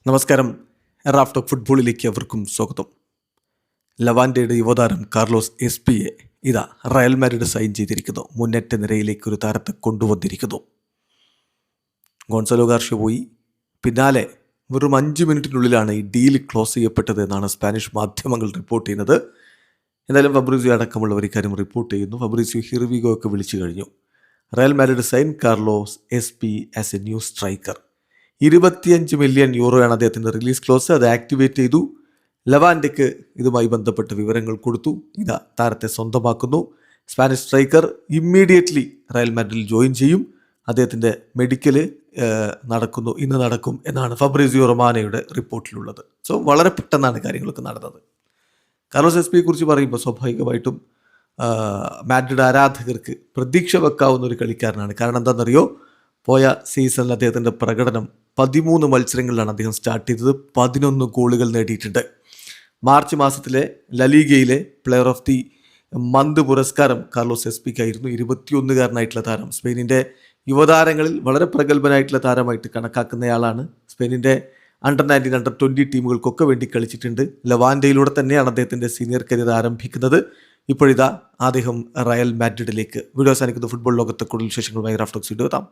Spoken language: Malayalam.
നമസ്കാരം. റാഫ് ഫുട്ബോളിലേക്ക് അവർക്കും സ്വാഗതം. ലവാൻഡയുടെ യുവതാരം കാർലോസ് എസ്പിയെ ഇതാ റയൽ മാഡ്രിഡ് സൈൻ ചെയ്തിരിക്കുന്നു. മുന്നേറ്റ നിരയിലേക്ക് ഒരു താരത്തെ കൊണ്ടുവന്നിരിക്കുന്നു. ഗോൺസലോ ഗാർഷ്യ പോയി. പിന്നാലെ വെറും 5 മിനിറ്റിനുള്ളിലാണ് ഈ ഡീൽ ക്ലോസ് ചെയ്യപ്പെട്ടത് എന്നാണ് സ്പാനിഷ് മാധ്യമങ്ങൾ റിപ്പോർട്ട് ചെയ്യുന്നത്. എന്തായാലും ഫബ്രീസിയോ അടക്കമുള്ളവർ ഇക്കാര്യം റിപ്പോർട്ട് ചെയ്യുന്നു. ഫബ്രീസിയോ ഹിർവിഗോ ഒക്കെ വിളിച്ചു കഴിഞ്ഞു. Real Madrid sign Carlos Espi as a new striker. 25 million യൂറോയാണ് അദ്ദേഹത്തിൻ്റെ റിലീസ് ക്ലോസ്. അത് ആക്ടിവേറ്റ് ചെയ്തു. ലവാൻഡയ്ക്ക് ഇതുമായി ബന്ധപ്പെട്ട വിവരങ്ങൾ കൊടുത്തു. ഇതാ താരത്തെ സ്വന്തമാക്കുന്നു. സ്പാനിഷ് സ്ട്രൈക്കർ ഇമ്മീഡിയറ്റ്ലി റയൽ മാഡ്രിഡിൽ ജോയിൻ ചെയ്യും. അദ്ദേഹത്തിൻ്റെ മെഡിക്കല് ഇന്ന് നടക്കും എന്നാണ് ഫബ്രീസിയോ റൊമാനോയുടെ റിപ്പോർട്ടിലുള്ളത്. സോ വളരെ പെട്ടെന്നാണ് കാര്യങ്ങളൊക്കെ നടന്നത്. കാർലോസ് എസ്പിയെ കുറിച്ച് പറയുമ്പോൾ സ്വാഭാവികമായിട്ടും മാഡ്രിഡ് ആരാധകർക്ക് പ്രതീക്ഷ വെക്കാവുന്ന ഒരു കളിക്കാരനാണ്. കാരണം എന്താണെന്നറിയോ, പോയ സീസണിൽ അദ്ദേഹത്തിൻ്റെ പ്രകടനം 13 മത്സരങ്ങളിലാണ് അദ്ദേഹം സ്റ്റാർട്ട് ചെയ്തത്. 11 ഗോളുകൾ നേടിയിട്ടുണ്ട്. മാർച്ച് മാസത്തിലെ ലലീഗയിലെ പ്ലെയർ ഓഫ് ദി മന്ത് പുരസ്കാരം കാർലോസ് എസ്പിക്കായിരുന്നു. 21കാരനായിട്ടുള്ള താരം, സ്പെയിനിൻ്റെ യുവതാരങ്ങളിൽ വളരെ പ്രഗത്ഭനായിട്ടുള്ള താരമായിട്ട് കണക്കാക്കുന്നയാളാണ്. സ്പെയിനിൻ്റെ അണ്ടർ 19, അണ്ടർ 20 ടീമുകൾക്കൊക്കെ വേണ്ടി കളിച്ചിട്ടുണ്ട്. ലവാൻഡയിലൂടെ തന്നെയാണ് അദ്ദേഹത്തിൻ്റെ സീനിയർ കരിയർ ആരംഭിക്കുന്നത്. ഇപ്പോഴിതാ അദ്ദേഹം റയൽ മാഡ്രിഡിലേക്ക്. വീഡിയോ അവസാനിക്കുന്ന ഫുട്ബോൾ ലോകത്തെ കൂടുതൽ വിശേഷങ്ങളുമായി റാഫ് ടോക്സ് വീഡിയോ എത്താം.